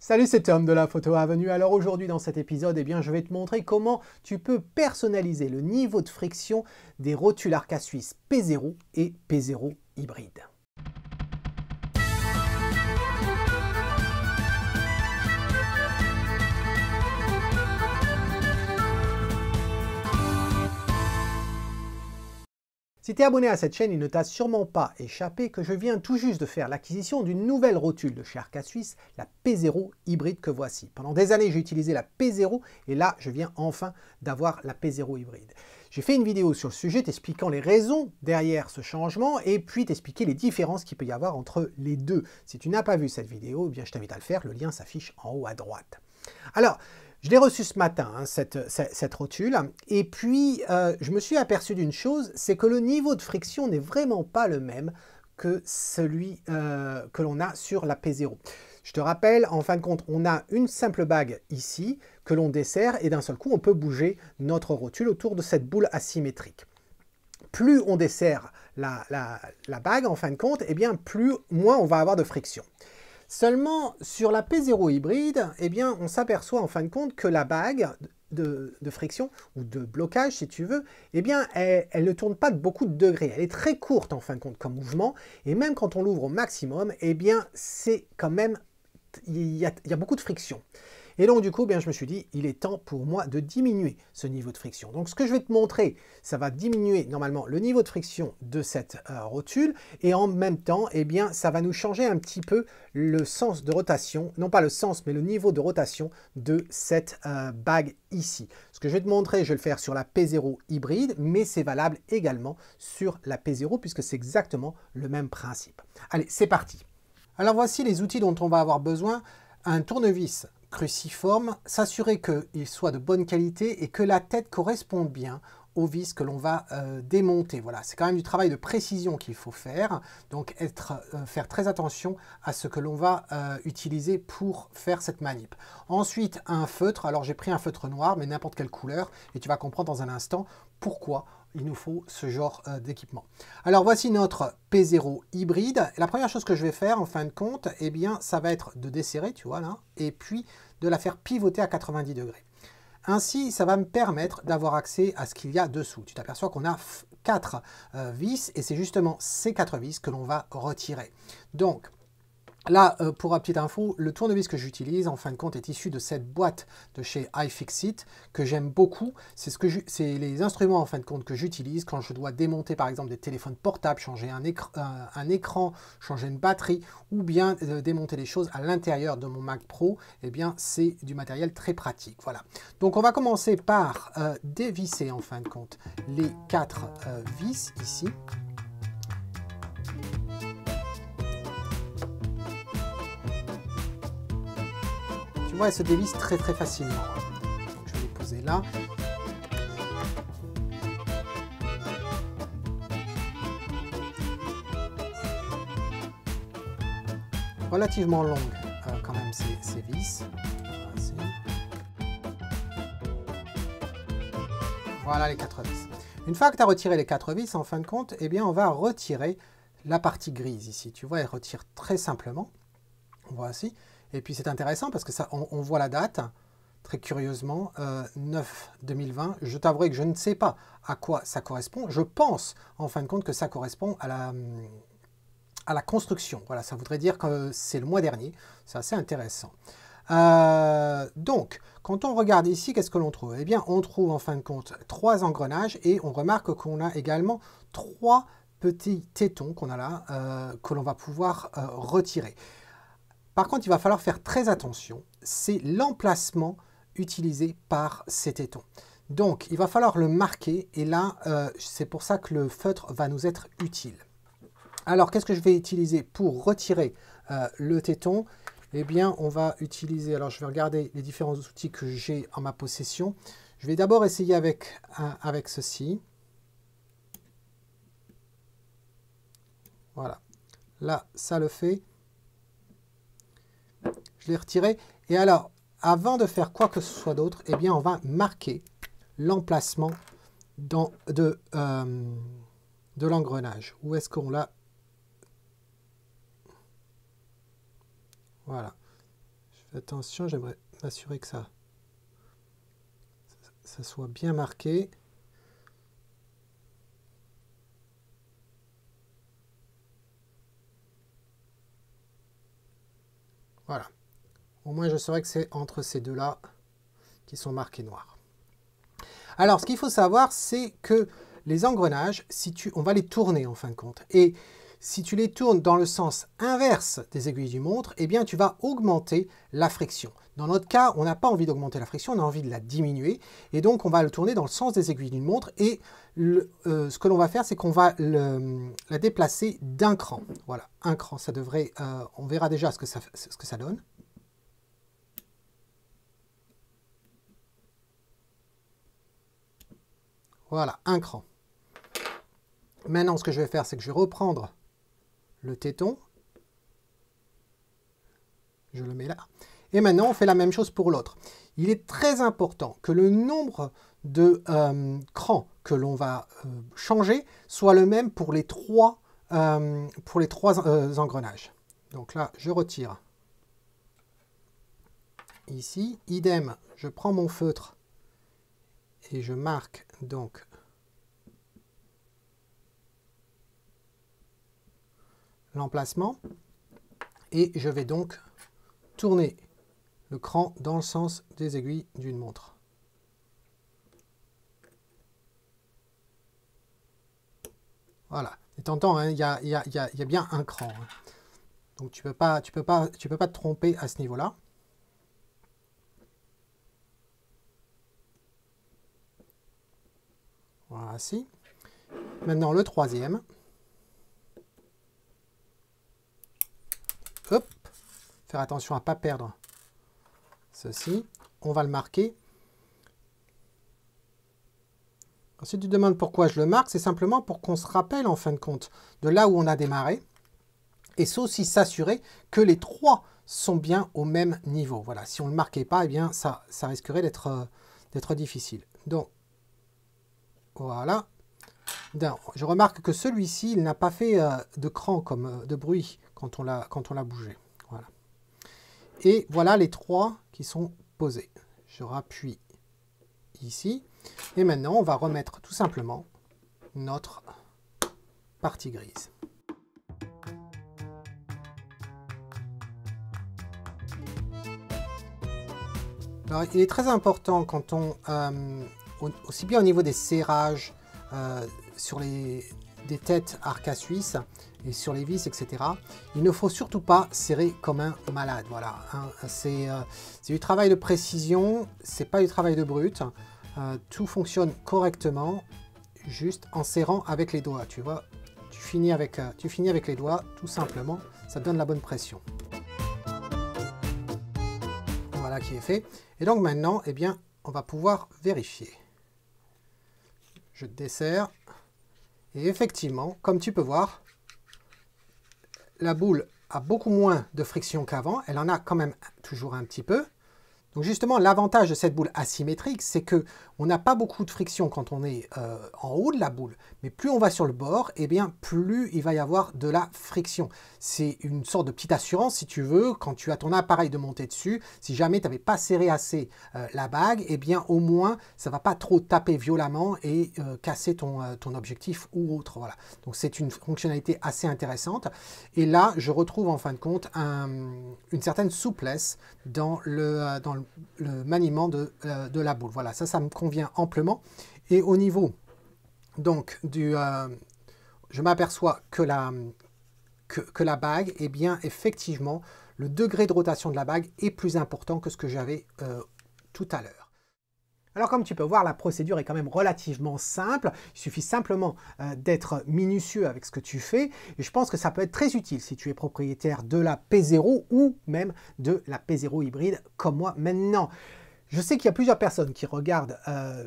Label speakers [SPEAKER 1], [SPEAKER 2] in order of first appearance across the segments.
[SPEAKER 1] Salut, c'est Tom de la Photo Avenue. Alors aujourd'hui dans cet épisode, je vais te montrer comment tu peux personnaliser le niveau de friction des rotules Arca Suisse P0 et P0 hybride. Si tu es abonné à cette chaîne, il ne t'a sûrement pas échappé que je viens tout juste de faire l'acquisition d'une nouvelle rotule de chez Arca Suisse, la P0 hybride que voici. Pendant des années, j'ai utilisé la P0 et là, je viens enfin d'avoir la P0 hybride. J'ai fait une vidéo sur le sujet t'expliquant les raisons derrière ce changement et puis t'expliquer les différences qu'il peut y avoir entre les deux. Si tu n'as pas vu cette vidéo, je t'invite à le faire, le lien s'affiche en haut à droite. Alors, je l'ai reçue ce matin, cette rotule, et puis je me suis aperçu d'une chose, c'est que le niveau de friction n'est vraiment pas le même que celui que l'on a sur la P0. Je te rappelle, en fin de compte, on a une simple bague ici que l'on desserre et d'un seul coup, on peut bouger notre rotule autour de cette boule asymétrique. Plus on desserre la bague, en fin de compte, moins on va avoir de friction. Seulement, sur la P0 hybride, on s'aperçoit en fin de compte que la bague de friction, ou de blocage si tu veux, elle ne tourne pas de beaucoup de degrés. Elle est très courte en fin de compte comme mouvement, et même quand on l'ouvre au maximum, c'est quand même, il y a beaucoup de friction. Et donc du coup, je me suis dit, il est temps pour moi de diminuer ce niveau de friction. Donc ce que je vais te montrer, ça va diminuer normalement le niveau de friction de cette rotule, et en même temps, ça va nous changer un petit peu le sens de rotation, non pas le sens, mais le niveau de rotation de cette bague ici. Ce que je vais te montrer, je vais le faire sur la P0 hybride, mais c'est valable également sur la P0, puisque c'est exactement le même principe. Allez, c'est parti. Alors voici les outils dont on va avoir besoin. Un tournevis cruciforme, s'assurer qu'il soit de bonne qualité et que la tête corresponde bien aux vis que l'on va démonter. Voilà, c'est quand même du travail de précision qu'il faut faire, donc faire très attention à ce que l'on va utiliser pour faire cette manip. Ensuite, un feutre. Alors j'ai pris un feutre noir, mais n'importe quelle couleur, et tu vas comprendre dans un instant pourquoi il nous faut ce genre d'équipement. Alors voici notre P0 hybride. La première chose que je vais faire en fin de compte, ça va être de desserrer, tu vois là, et puis de la faire pivoter à 90 degrés. Ainsi, ça va me permettre d'avoir accès à ce qu'il y a dessous. Tu t'aperçois qu'on a 4 vis, et c'est justement ces 4 vis que l'on va retirer. Donc, là, pour la petite info, le tournevis que j'utilise, en fin de compte, est issu de cette boîte de chez iFixit, que j'aime beaucoup. C'est les instruments, en fin de compte, que j'utilise quand je dois démonter, par exemple, des téléphones portables, changer un écran, changer une batterie, ou bien démonter les choses à l'intérieur de mon Mac Pro. C'est du matériel très pratique. Voilà. Donc, on va commencer par dévisser, en fin de compte, les 4 vis, ici. Tu vois, elle se dévisse très facilement. Donc, je vais les poser là. Relativement longues quand même ces vis. Voilà les 4 vis. Une fois que tu as retiré les 4 vis, en fin de compte, on va retirer la partie grise ici. Tu vois, elle retire très simplement. Voici. Et puis c'est intéressant parce que ça, on voit la date, très curieusement, 9-2020. Je t'avouerai que je ne sais pas à quoi ça correspond. Je pense, en fin de compte, que ça correspond à la construction. Voilà, ça voudrait dire que c'est le mois dernier. C'est assez intéressant. Donc, quand on regarde ici, qu'est-ce que l'on trouve? On trouve en fin de compte 3 engrenages et on remarque qu'on a également 3 petits tétons qu'on a là, que l'on va pouvoir retirer. Par contre, il va falloir faire très attention, c'est l'emplacement utilisé par ces tétons. Donc, il va falloir le marquer, et là, c'est pour ça que le feutre va nous être utile. Alors, qu'est-ce que je vais utiliser pour retirer le téton? On va utiliser, alors je vais regarder les différents outils que j'ai en ma possession. Je vais d'abord essayer avec ceci. Voilà, là, ça le fait. Je l'ai retiré. Et alors, avant de faire quoi que ce soit d'autre, on va marquer l'emplacement de l'engrenage. Où est-ce qu'on l'a? Voilà. Attention, j'aimerais m'assurer que ça soit bien marqué. Voilà. Au moins, je saurais que c'est entre ces deux-là qui sont marqués noirs. Alors, ce qu'il faut savoir, c'est que les engrenages, on va les tourner en fin de compte. Et si tu les tournes dans le sens inverse des aiguilles d'une montre, eh bien, tu vas augmenter la friction. Dans notre cas, on n'a pas envie d'augmenter la friction, on a envie de la diminuer. Et donc, on va le tourner dans le sens des aiguilles d'une montre. Et ce que l'on va faire, c'est qu'on va la déplacer d'un cran. Voilà, un cran. Ça devrait, on verra déjà ce que ça donne. Voilà, un cran. Maintenant, ce que je vais faire, c'est que je vais reprendre le téton. Je le mets là. Et maintenant, on fait la même chose pour l'autre. Il est très important que le nombre de crans que l'on va changer soit le même pour les trois engrenages. Donc là, je retire ici. Idem, je prends mon feutre et je marque donc l'emplacement. Et je vais donc tourner le cran dans le sens des aiguilles d'une montre. Voilà. Et t'entends, hein, il y a bien un cran. Hein. Donc tu peux pas te tromper à ce niveau-là. Voilà, si. Maintenant le troisième. Hop. Faire attention à ne pas perdre ceci. On va le marquer. Ensuite, tu te demandes pourquoi je le marque. C'est simplement pour qu'on se rappelle, en fin de compte, de là où on a démarré. Et c'est aussi s'assurer que les trois sont bien au même niveau. Voilà. Si on ne le marquait pas, eh bien, ça risquerait d'être difficile. Donc, voilà. Je remarque que celui-ci, il n'a pas fait de cran comme de bruit quand on l'a bougé. Voilà. Et voilà les trois qui sont posés. Je rappuie ici. Et maintenant, on va remettre tout simplement notre partie grise. Alors, il est très important quand on, aussi bien au niveau des serrages, sur des têtes arc suisse et sur les vis, etc. Il ne faut surtout pas serrer comme un malade. Voilà, hein. C'est du travail de précision, c'est pas du travail de brute. Tout fonctionne correctement, juste en serrant avec les doigts. Tu vois, tu finis avec les doigts, tout simplement. Ça donne la bonne pression. Voilà qui est fait. Et donc maintenant, eh bien, on va pouvoir vérifier. Je desserre. Et effectivement, comme tu peux voir, la boule a beaucoup moins de friction qu'avant. Elle en a quand même toujours un petit peu. Donc justement, l'avantage de cette boule asymétrique, c'est que on n'a pas beaucoup de friction quand on est en haut de la boule. Mais plus on va sur le bord, eh bien, plus il va y avoir de la friction. C'est une sorte de petite assurance, si tu veux, quand tu as ton appareil de montée dessus. Si jamais tu n'avais pas serré assez la bague, eh bien, au moins, ça ne va pas trop taper violemment et casser ton objectif ou autre. Voilà. Donc c'est une fonctionnalité assez intéressante. Et là, je retrouve en fin de compte une certaine souplesse dans le maniement de la boule. Voilà, ça me convient amplement. Et au niveau donc je m'aperçois que la bague, eh bien effectivement, le degré de rotation de la bague est plus important que ce que j'avais tout à l'heure. Alors comme tu peux voir, la procédure est quand même relativement simple. Il suffit simplement d'être minutieux avec ce que tu fais. Et je pense que ça peut être très utile si tu es propriétaire de la P0 ou même de la P0 hybride comme moi maintenant. Je sais qu'il y a plusieurs personnes qui regardent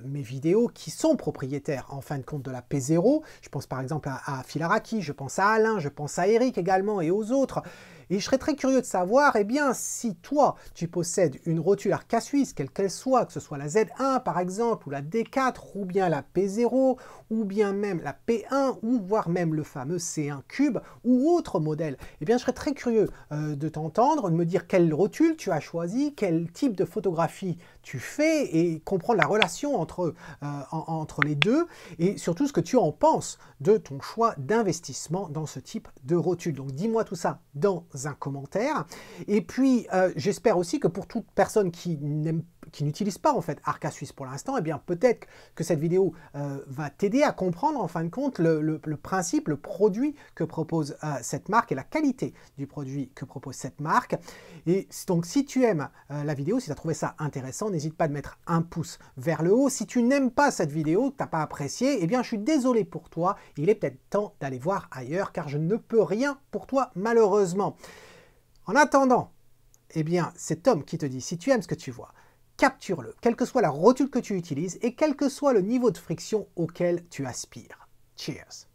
[SPEAKER 1] mes vidéos qui sont propriétaires en fin de compte de la P0. Je pense par exemple à Philaraki, je pense à Alain, je pense à Eric également et aux autres. Et je serais très curieux de savoir, eh bien, si toi, tu possèdes une rotule Arca Suisse, quelle qu'elle soit, que ce soit la Z1 par exemple, ou la D4, ou bien la P0, ou bien même la P1, ou voire même le fameux C1 Cube, ou autre modèle, eh bien, je serais très curieux de t'entendre, de me dire quelle rotule tu as choisi, quel type de photographie tu fais, et comprendre la relation entre les deux, et surtout ce que tu en penses de ton choix d'investissement dans ce type de rotule. Donc dis-moi tout ça dans un commentaire. Et puis j'espère aussi que pour toute personne qui n'utilise pas en fait Arca Suisse pour l'instant, eh bien peut-être que cette vidéo va t'aider à comprendre en fin de compte le principe, le produit que propose cette marque et la qualité du produit que propose cette marque. Et donc si tu aimes la vidéo, si tu as trouvé ça intéressant, n'hésite pas à mettre un pouce vers le haut. Si tu n'aimes pas cette vidéo, que tu n'as pas apprécié, eh bien je suis désolé pour toi, il est peut-être temps d'aller voir ailleurs car je ne peux rien pour toi malheureusement. En attendant, eh bien c'est Tom qui te dit, si tu aimes ce que tu vois, capture-le, quelle que soit la rotule que tu utilises et quel que soit le niveau de friction auquel tu aspires. Cheers!